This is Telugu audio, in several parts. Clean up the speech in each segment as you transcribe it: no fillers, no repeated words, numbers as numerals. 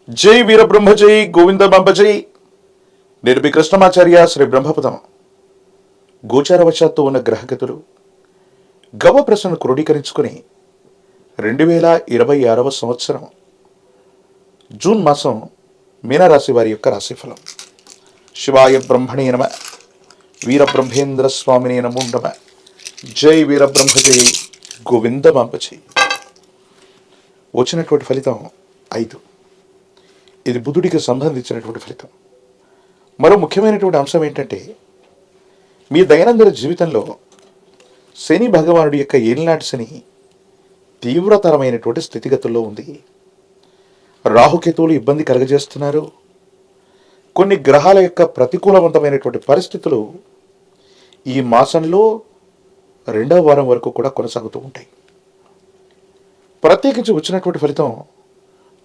జై వీరబ్రహ్మజై గోవిందబంబజై. నేను మీ కృష్ణమాచార్య శ్రీ బ్రహ్మపదం. గోచారవశాత్తు ఉన్న గ్రహగతులు గవ ప్రశ్నను క్రోడీకరించుకుని 2026 సంవత్సరం జూన్ మాసం మీనరాశి వారి యొక్క రాశిఫలం. శివాయ బ్రహ్మణే నమ, వీరబ్రహ్మేంద్ర స్వామినే నమో నమ. జై వీరబ్రహ్మజై గోవిందబంబజై. వచ్చినటువంటి ఫలితం 5. ఇది బుధుడికి సంబంధించినటువంటి ఫలితం. మరో ముఖ్యమైనటువంటి అంశం ఏంటంటే, మీ దైనందిన జీవితంలో శని భగవానుడి యొక్క ఏలినాటి శని తీవ్రతరమైనటువంటి స్థితిగతుల్లో ఉంది. రాహుకేతువులు ఇబ్బంది కలగజేస్తున్నారు. కొన్ని గ్రహాల యొక్క ప్రతికూలవంతమైనటువంటి పరిస్థితులు ఈ మాసంలో 2వ వారం వరకు కూడా కొనసాగుతూ ఉంటాయి. ప్రత్యేకించి వచ్చినటువంటి ఫలితం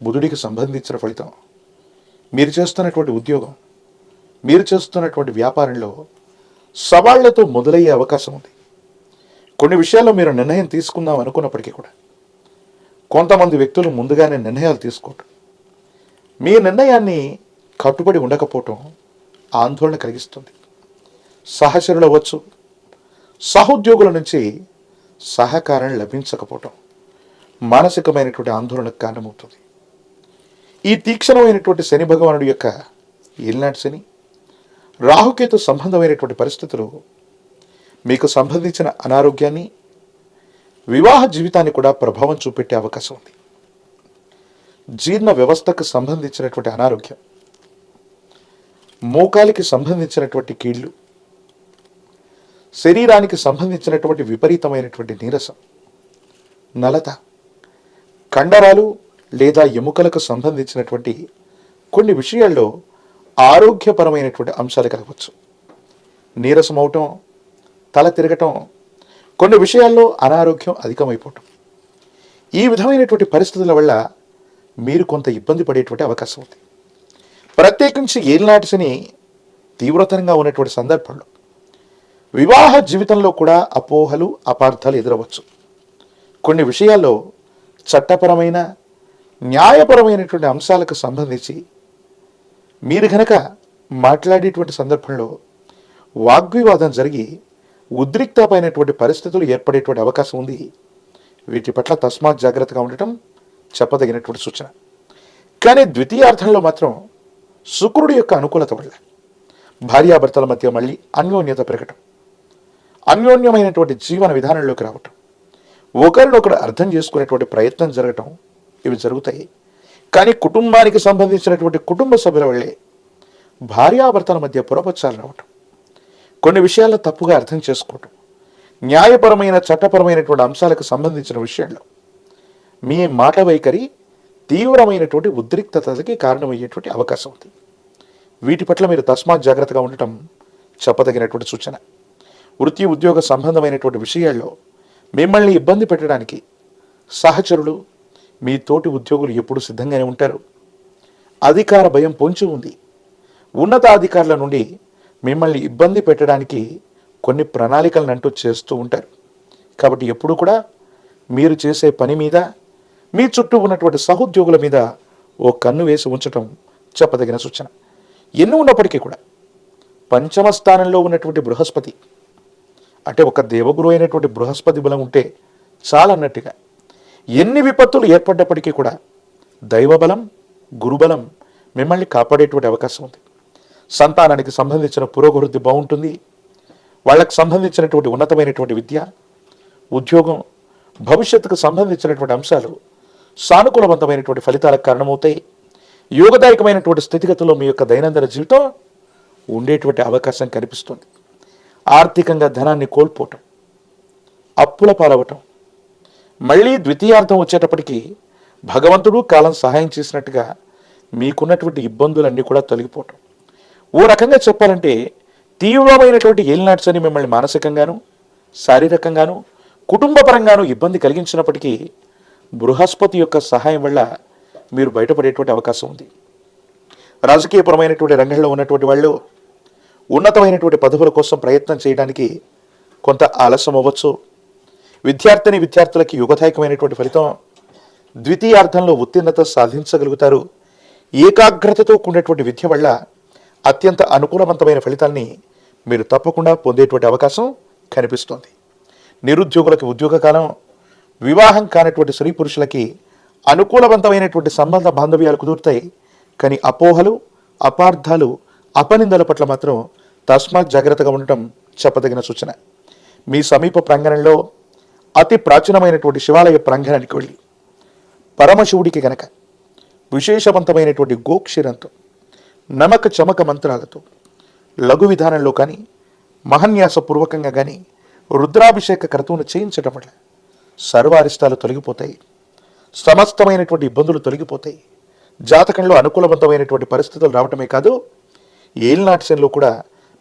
బుధుడికి సంబంధించిన ఫలితం. మీరు చేస్తున్నటువంటి ఉద్యోగం, మీరు చేస్తున్నటువంటి వ్యాపారంలో సవాళ్లతో మొదలయ్యే అవకాశం ఉంది. కొన్ని విషయాల్లో మీరు నిర్ణయం తీసుకుందాం అనుకున్నప్పటికీ కూడా కొంతమంది వ్యక్తులు ముందుగానే నిర్ణయాలు తీసుకోవటం, మీ నిర్ణయాన్ని కట్టుబడి ఉండకపోవటం ఆందోళన కలిగిస్తుంది. సహచరులు అవ్వచ్చు, సహోద్యోగుల నుంచి సహకారం లభించకపోవటం మానసికమైనటువంటి ఆందోళనకు కారణమవుతుంది. ఈ తీక్షణమైనటువంటి శని భగవానుడి యొక్క ఏలినాటి శని, రాహుకేతు సంబంధమైనటువంటి పరిస్థితులు మీకు సంబంధించిన అనారోగ్యాన్ని, వివాహ జీవితాన్ని కూడా ప్రభావం చూపెట్టే అవకాశం ఉంది. జీర్ణ వ్యవస్థకు సంబంధించినటువంటి అనారోగ్యం, మోకాలికి సంబంధించినటువంటి కీళ్ళు, శరీరానికి సంబంధించినటువంటి విపరీతమైనటువంటి నీరసం, నలత, కండరాలు లేదా ఎముకలకు సంబంధించినటువంటి కొన్ని విషయాల్లో ఆరోగ్యపరమైనటువంటి అంశాలు కలగవచ్చు. నీరసం అవటం, తల తిరగటం, కొన్ని విషయాల్లో అనారోగ్యం అధికమైపోవటం, ఈ విధమైనటువంటి పరిస్థితుల వల్ల మీరు కొంత ఇబ్బంది పడేటువంటి అవకాశం ఉంది. ప్రత్యేకించి ఏలినాటి శని తీవ్రతరంగా ఉన్నటువంటి సందర్భంలో వివాహ జీవితంలో కూడా అపోహలు, అపార్థాలు ఎదురవచ్చు. కొన్ని విషయాల్లో చట్టపరమైన, న్యాయపరమైనటువంటి అంశాలకు సంబంధించి మీరు కనుక మాట్లాడేటువంటి సందర్భంలో వాగ్వివాదం జరిగి ఉద్రిక్తమైనటువంటి పరిస్థితులు ఏర్పడేటువంటి అవకాశం ఉంది. వీటి పట్ల తస్మాత్ జాగ్రత్తగా ఉండటం చెప్పదగినటువంటి సూచన. కానీ ద్వితీయార్థంలో మాత్రం శుక్రుడి యొక్క అనుకూలత వల్ల భార్యాభర్తల మధ్య మళ్ళీ అన్యోన్యత పెరగటం, అన్యోన్యమైనటువంటి జీవన విధానంలోకి రావటం, ఒకరినొకరు అర్థం చేసుకునేటువంటి ప్రయత్నం జరగటం, ఇవి జరుగుతాయి. కానీ కుటుంబానికి సంబంధించినటువంటి కుటుంబ సభ్యుల వల్లే భార్యాభర్తల మధ్య పొరపచ్చాలు రావటం, కొన్ని విషయాల్లో తప్పుగా అర్థం చేసుకోవటం, న్యాయపరమైన, చట్టపరమైనటువంటి అంశాలకు సంబంధించిన విషయంలో మీ మాట వైఖరి తీవ్రమైనటువంటి ఉద్రిక్తతకి కారణమయ్యేటువంటి అవకాశం ఉంది. వీటి పట్ల మీరు తస్మాత్ జాగ్రత్తగా ఉండటం చెప్పదగినటువంటి సూచన. వృత్తి, ఉద్యోగ సంబంధమైనటువంటి విషయాల్లో మిమ్మల్ని ఇబ్బంది పెట్టడానికి సహచరులు, మీ తోటి ఉద్యోగులు ఎప్పుడు సిద్ధంగానే ఉంటారు. అధికార భయం పొంచి ఉంది. ఉన్నతాధికారుల నుండి మిమ్మల్ని ఇబ్బంది పెట్టడానికి కొన్ని ప్రణాళికలను అంటూ చేస్తూ ఉంటారు. కాబట్టి ఎప్పుడు కూడా మీరు చేసే పని మీద, మీ చుట్టూ ఉన్నటువంటి సహోద్యోగుల మీద ఓ కన్ను వేసి ఉంచటం చెప్పదగిన సూచన. ఎన్ని ఉన్నప్పటికీ కూడా పంచమ స్థానంలో ఉన్నటువంటి బృహస్పతి, అంటే ఒక దేవగురు అయినటువంటి బృహస్పతి బలం ఉంటే చాలన్నట్టుగా ఎన్ని విపత్తులు ఏర్పడ్డప్పటికీ కూడా దైవబలం, గురుబలం మిమ్మల్ని కాపాడేటువంటి అవకాశం ఉంది. సంతానానికి సంబంధించిన పురోభివృద్ధి బాగుంటుంది. వాళ్ళకు సంబంధించినటువంటి ఉన్నతమైనటువంటి విద్య, ఉద్యోగం, భవిష్యత్తుకు సంబంధించినటువంటి అంశాలు సానుకూలవంతమైనటువంటి ఫలితాలకు కారణమవుతాయి. యోగదాయకమైనటువంటి స్థితిగతుల్లో మీ యొక్క దైనందిన జీవితం ఉండేటువంటి అవకాశం కనిపిస్తుంది. ఆర్థికంగా ధనాన్ని కోల్పోవటం, అప్పుల పాలవటం, మళ్ళీ ద్వితీయార్థం వచ్చేటప్పటికి భగవంతుడు కాలం సహాయం చేసినట్టుగా మీకున్నటువంటి ఇబ్బందులన్నీ కూడా తొలగిపోవటం. ఓ రకంగా చెప్పాలంటే తీవ్రమైనటువంటి ఏలినాటి శని మిమ్మల్ని మానసికంగాను, శారీరకంగాను, కుటుంబపరంగాను ఇబ్బంది కలిగించినప్పటికీ బృహస్పతి యొక్క సహాయం వల్ల మీరు బయటపడేటువంటి అవకాశం ఉంది. రాజకీయపరమైనటువంటి రంగంలో ఉన్నటువంటి వాళ్ళు ఉన్నతమైనటువంటి పదవుల కోసం ప్రయత్నం చేయడానికి కొంత ఆలస్యం అవ్వచ్చు. విద్యార్థులకి యుగదాయకమైనటువంటి ఫలితం, ద్వితీయార్థంలో ఉత్తీర్ణత సాధించగలుగుతారు. ఏకాగ్రతతో కూడినటువంటి విద్య వల్ల అత్యంత అనుకూలవంతమైన ఫలితాల్ని మీరు తప్పకుండా పొందేటువంటి అవకాశం కనిపిస్తుంది. నిరుద్యోగులకు ఉద్యోగ కాలం, వివాహం కానటువంటి స్త్రీ పురుషులకి అనుకూలవంతమైనటువంటి సంబంధ బాంధవ్యాలు కుదురుతాయి. కానీ అపోహలు, అపార్థాలు, అపనిందల పట్ల మాత్రం తస్మాత్ జాగ్రత్తగా ఉండటం చెప్పదగిన సూచన. మీ సమీప ప్రాంగణంలో అతి ప్రాచీనమైనటువంటి శివాలయ ప్రాంగణానికి వెళ్ళి పరమశివుడికి గనక విశేషవంతమైనటువంటి గోక్షీరంతో, నమక చమక మంత్రాలతో లఘు విధానంలో కానీ మహన్యాసపూర్వకంగా కానీ రుద్రాభిషేక క్రతువును చేయించడం వల్ల సర్వారిష్టాలు తొలగిపోతాయి, సమస్తమైనటువంటి ఇబ్బందులు తొలగిపోతాయి. జాతకంలో అనుకూలవంతమైనటువంటి పరిస్థితులు రావటమే కాదు, ఏలినాటి శనిలో కూడా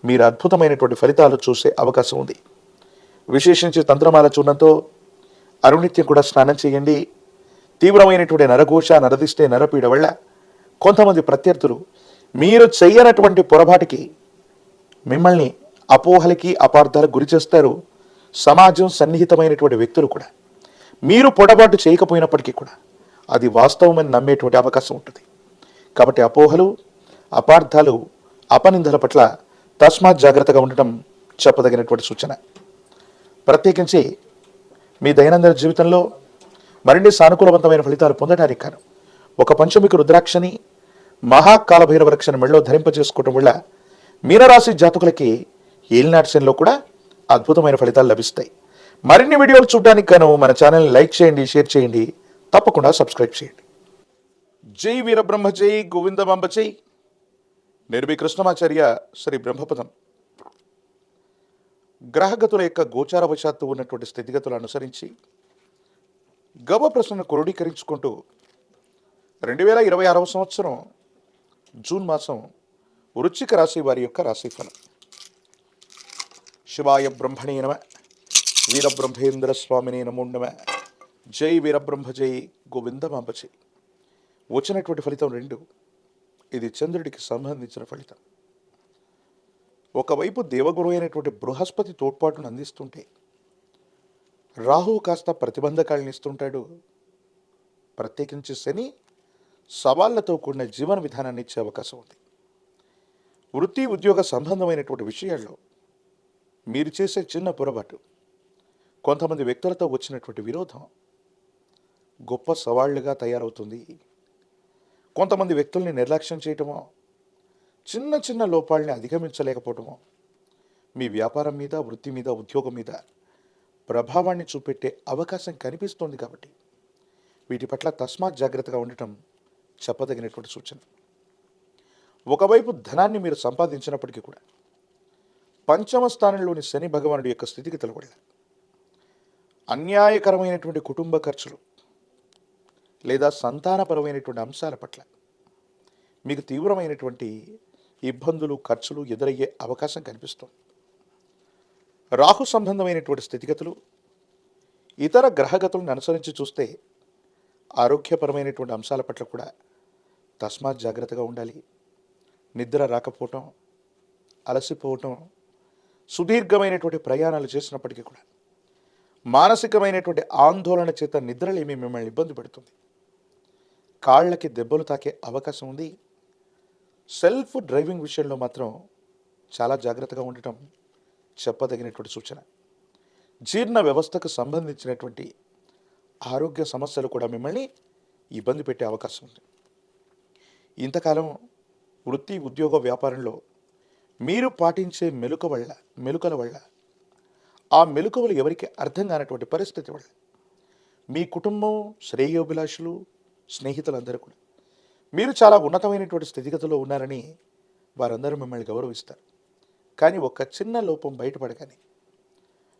మీరు అద్భుతమైనటువంటి ఫలితాలు చూసే అవకాశం ఉంది. విశేషించి తంత్రమాల చూర్ణంతో అనునిత్యం కూడా స్నానం చేయండి. తీవ్రమైనటువంటి నరఘోష, నరదిష్టే, నరపీడ వల్ల కొంతమంది ప్రత్యర్థులు మీరు చెయ్యనటువంటి పొరపాటికి మిమ్మల్ని అపోహలకి, అపార్థాలకు గురి చేస్తారు. సమాజం సన్నిహితమైనటువంటి వ్యక్తులు కూడా మీరు పొరపాటు చేయకపోయినప్పటికీ కూడా అది వాస్తవమని నమ్మేటువంటి అవకాశం ఉంటుంది. కాబట్టి అపోహలు, అపార్థాలు, అపనిందల పట్ల తస్మాత్ జాగ్రత్తగా ఉండటం చెప్పదగినటువంటి సూచన. ప్రత్యేకించి మీ దైనందిన జీవితంలో మరిన్ని సానుకూలవంతమైన ఫలితాలు పొందడానికి కాను ఒక పంచమిక రుద్రాక్షని, మహాకాల భైరవ రక్షణ మెడలో ధరింపజేసుకోవడం వల్ల మీనరాశి జాతకులకి ఏలినాటి శనిలో కూడా అద్భుతమైన ఫలితాలు లభిస్తాయి. మరిన్ని వీడియోలు చూడడానికి గాను మన ఛానల్ని లైక్ చేయండి, షేర్ చేయండి, తప్పకుండా సబ్స్క్రైబ్ చేయండి. జై వీరబ్రహ్మ జై, గోవిందమాంబ జై. నిర్భీ కృష్ణమాచార్య శ్రీ బ్రహ్మపదం. గ్రహగతుల యొక్క గోచారవశాత్తు ఉన్నటువంటి స్థితిగతులు అనుసరించి గవ ప్రశ్నను క్రోడీకరించుకుంటూ 2026వ సంవత్సరం జూన్ మాసం వృశ్చిక రాశి వారి యొక్క రాశిఫలం. శివాయ బ్రహ్మణే నమ, వీరబ్రహ్మేంద్ర స్వామినే నమో నమ. జై వీరబ్రహ్మ జై, గోవిందమాంబ జై. వచ్చినటువంటి ఫలితం 2. ఇది చంద్రుడికి సంబంధించిన ఫలితం. ఒకవైపు దేవగురు అయినటువంటి బృహస్పతి తోడ్పాటును అందిస్తుంటే, రాహువు కాస్త ప్రతిబంధకాలను ఇస్తుంటాడు. ప్రత్యేకించి శని సవాళ్లతో కూడిన జీవన విధానాన్ని ఇచ్చే అవకాశం ఉంది. వృత్తి ఉద్యోగ సంబంధమైనటువంటి విషయాల్లో మీరు చేసే చిన్న పొరపాటు, కొంతమంది వ్యక్తులతో వచ్చినటువంటి విరోధం గొప్ప సవాళ్లుగా తయారవుతుంది. కొంతమంది వ్యక్తుల్ని నిర్లక్ష్యం చేయటమో, చిన్న చిన్న లోపాలని అధిగమించలేకపోవటమో మీ వ్యాపారం మీద, వృత్తి మీద, ఉద్యోగం మీద ప్రభావాన్ని చూపెట్టే అవకాశం కనిపిస్తోంది. కాబట్టి వీటి పట్ల తస్మాత్ జాగ్రత్తగా ఉండటం చెప్పదగినటువంటి సూచన. ఒకవైపు ధనాన్ని మీరు సంపాదించినప్పటికీ కూడా పంచమ స్థానంలోని శని భగవానుడి యొక్క స్థితిగతుల వల్ల అన్యాయకరమైనటువంటి కుటుంబ ఖర్చులు లేదా సంతానపరమైనటువంటి అంశాల పట్ల మీకు తీవ్రమైనటువంటి ఇబ్బందులు, ఖర్చులు ఎదురయ్యే అవకాశం కనిపిస్తుంది. రాహు సంబంధమైనటువంటి స్థితిగతులు ఇతర గ్రహగతులను అనుసరించి చూస్తే ఆరోగ్యపరమైనటువంటి అంశాల పట్ల కూడా తస్మాత్ జాగ్రత్తగా ఉండాలి. నిద్ర రాకపోవటం, అలసిపోవటం, సుదీర్ఘమైనటువంటి ప్రయాణాలు చేసినప్పటికీ కూడా మానసికమైనటువంటి ఆందోళన చేత నిద్రలేమి మిమ్మల్ని ఇబ్బంది పెడుతుంది. కాళ్ళకి దెబ్బలు తాకే అవకాశం ఉంది. సెల్ఫ్ డ్రైవింగ్ విషయంలో మాత్రం చాలా జాగ్రత్తగా ఉండటం చెప్పదగినటువంటి సూచన. జీర్ణ వ్యవస్థకు సంబంధించినటువంటి ఆరోగ్య సమస్యలు కూడా మిమ్మల్ని ఇబ్బంది పెట్టే అవకాశం ఉంది. ఇంతకాలం వృత్తి, ఉద్యోగ, వ్యాపారంలో మీరు పాటించే మెలుకల వల్ల ఆ మెలుకవలు ఎవరికి అర్థం కానటువంటి పరిస్థితి వల్ల మీ కుటుంబం, శ్రేయోభిలాషులు, స్నేహితులందరూ కూడా మీరు చాలా ఉన్నతమైనటువంటి స్థితిగతిలో ఉన్నారని వారందరూ మిమ్మల్ని గౌరవిస్తారు. కానీ ఒక చిన్న లోపం బయటపడగానే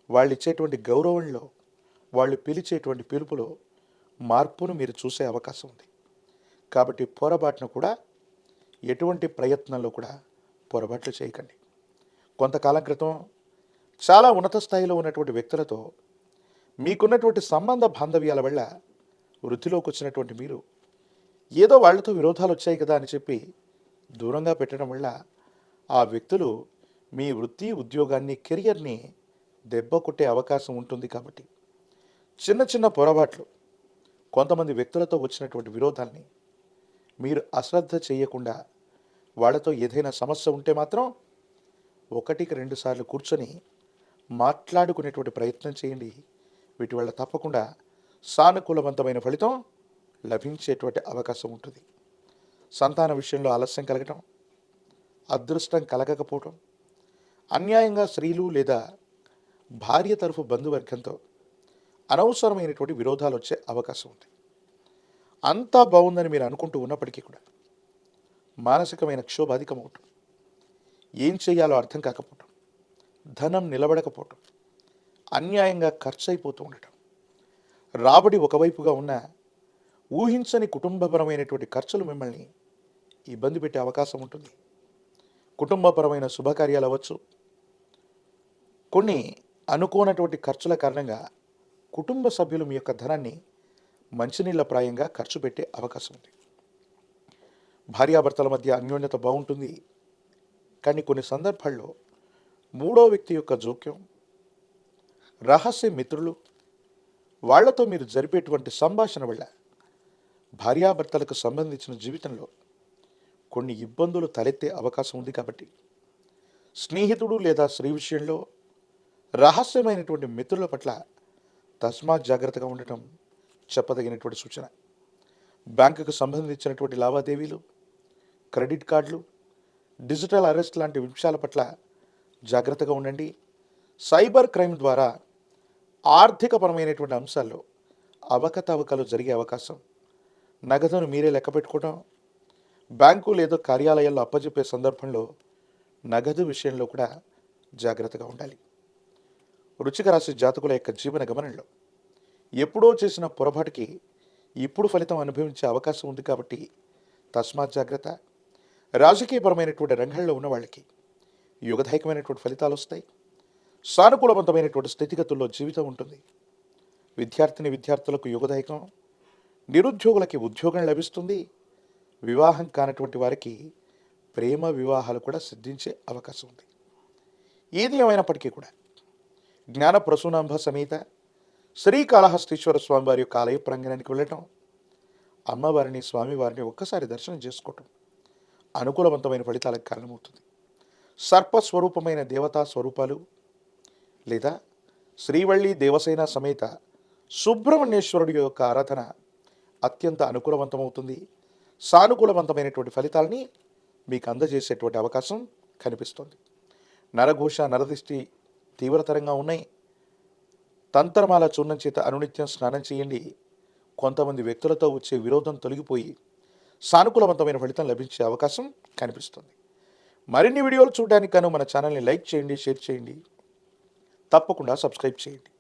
వాళ్ళు ఇచ్చేటువంటి గౌరవంలో, వాళ్ళు పిలిచేటువంటి పిలుపులో మార్పును మీరు చూసే అవకాశం ఉంది. కాబట్టి పొరపాటును కూడా, ఎటువంటి ప్రయత్నంలో కూడా పొరపాట్లు చేయకండి. కొంతకాలం క్రితం చాలా ఉన్నత స్థాయిలో ఉన్నటువంటి వ్యక్తులతో మీకున్నటువంటి సంబంధ బాంధవ్యాల వల్ల వృత్తిలోకి వచ్చినటువంటి మీరు ఏదో వాళ్ళతో విరోధాలు వచ్చాయి కదా అని చెప్పి దూరంగా పెట్టడం వల్ల ఆ వ్యక్తులు మీ వృత్తి, ఉద్యోగాన్ని, కెరియర్ని దెబ్బ కొట్టే అవకాశం ఉంటుంది. కాబట్టి చిన్న చిన్న పొరపాట్లు, కొంతమంది వ్యక్తులతో వచ్చినటువంటి విరోధాల్ని మీరు అశ్రద్ధ చేయకుండా వాళ్ళతో ఏదైనా సమస్య ఉంటే మాత్రం 1-2 సార్లు కూర్చొని మాట్లాడుకునేటువంటి ప్రయత్నం చేయండి. వీటి వల్ల తప్పకుండా సానుకూలవంతమైన ఫలితం లభించేటువంటి అవకాశం ఉంటుంది. సంతాన విషయంలో ఆలస్యం కలగటం, అదృష్టం కలగకపోవటం, అన్యాయంగా స్త్రీలు లేదా భార్య తరఫు బంధువర్గంతో అనవసరమైనటువంటి విరోధాలు వచ్చే అవకాశం ఉంది. అంతా బాగుందని మీరు అనుకుంటూ ఉన్నప్పటికీ కూడా మానసికమైన క్షోభ అధికమవటం, ఏం చేయాలో అర్థం కాకపోవటం, ధనం నిలబడకపోవటం, అన్యాయంగా ఖర్చు అయిపోతూ ఉండటం, రాబడి ఒకవైపుగా ఉన్న ఊహించని కుటుంబపరమైనటువంటి ఖర్చులు మిమ్మల్ని ఇబ్బంది పెట్టే అవకాశం ఉంటుంది. కుటుంబపరమైన శుభకార్యాలు అవ్వచ్చు, కొన్ని అనుకోనటువంటి ఖర్చుల కారణంగా కుటుంబ సభ్యులు మీ యొక్క ధనాన్ని మంచినీళ్ళ ప్రాయంగా ఖర్చు పెట్టే అవకాశం ఉంది. భార్యాభర్తల మధ్య అన్యోన్యత బాగుంటుంది, కానీ కొన్ని సందర్భాల్లో మూడో వ్యక్తి యొక్క జోక్యం, రహస్య మిత్రులు, వాళ్లతో మీరు జరిపేటువంటి సంభాషణ వల్ల భార్యాభర్తలకు సంబంధించిన జీవితంలో కొన్ని ఇబ్బందులు తలెత్తే అవకాశం ఉంది. కాబట్టి స్నేహితుడు లేదా స్త్రీ విషయంలో రహస్యమైనటువంటి మిత్రుల పట్ల తస్మాత్ జాగ్రత్తగా ఉండటం చెప్పదగినటువంటి సూచన. బ్యాంకుకు సంబంధించినటువంటి లావాదేవీలు, క్రెడిట్ కార్డులు, డిజిటల్ అరెస్ట్ లాంటి విషయాల పట్ల జాగ్రత్తగా ఉండండి. సైబర్ క్రైమ్ ద్వారా ఆర్థికపరమైనటువంటి అంశాల్లో అవకతవకలు జరిగే అవకాశం, నగదును మీరే లెక్క పెట్టుకోవడం, బ్యాంకు లేదా కార్యాలయాల్లో అప్పజెప్పే సందర్భంలో నగదు విషయంలో కూడా జాగ్రత్తగా ఉండాలి. వృశ్చిక రాశి జాతకుల యొక్క జీవన గమనంలో ఎప్పుడో చేసిన పొరపాటుకి ఇప్పుడు ఫలితం అనుభవించే అవకాశం ఉంది. కాబట్టి తస్మాత్ జాగ్రత్త. రాజకీయపరమైనటువంటి రంగంలో ఉన్న వాళ్ళకి యుగదాయకమైనటువంటి ఫలితాలు వస్తాయి. సానుకూలవంతమైనటువంటి స్థితిగతుల్లో జీవితం ఉంటుంది. విద్యార్థులకు యుగదాయకం, నిరుద్యోగులకి ఉద్యోగం లభిస్తుంది. వివాహం కానటువంటి వారికి ప్రేమ వివాహాలు కూడా సిద్ధించే అవకాశం ఉంది. ఏది ఏమైనప్పటికీ కూడా జ్ఞాన ప్రసూనాంబ సమేత శ్రీకాళహస్తీశ్వర స్వామి వారి యొక్క ఆలయ ప్రాంగణానికి వెళ్ళటం, అమ్మవారిని స్వామివారిని ఒక్కసారి దర్శనం చేసుకోవటం అనుకూలవంతమైన ఫలితాలకు కారణమవుతుంది. సర్పస్వరూపమైన దేవతా స్వరూపాలు లేదా శ్రీవల్లి దేవసేన సమేత సుబ్రహ్మణ్యేశ్వరుడి యొక్క ఆరాధన అత్యంత అనుకూలవంతమవుతుంది. సానుకూలవంతమైనటువంటి ఫలితాలని మీకు అందజేసేటువంటి అవకాశం కనిపిస్తుంది. నరఘోష, నరదిష్టి తీవ్రతరంగా ఉన్నాయి. తంత్రమాల చూర్ణం చేత అనునిత్యం స్నానం చేయండి. కొంతమంది వ్యక్తులతో వచ్చే విరోధం తొలగిపోయి సానుకూలవంతమైన ఫలితం లభించే అవకాశం కనిపిస్తుంది. మరిన్ని వీడియోలు చూడడానికి గాను మన ఛానల్ని లైక్ చేయండి, షేర్ చేయండి, తప్పకుండా సబ్స్క్రైబ్ చేయండి.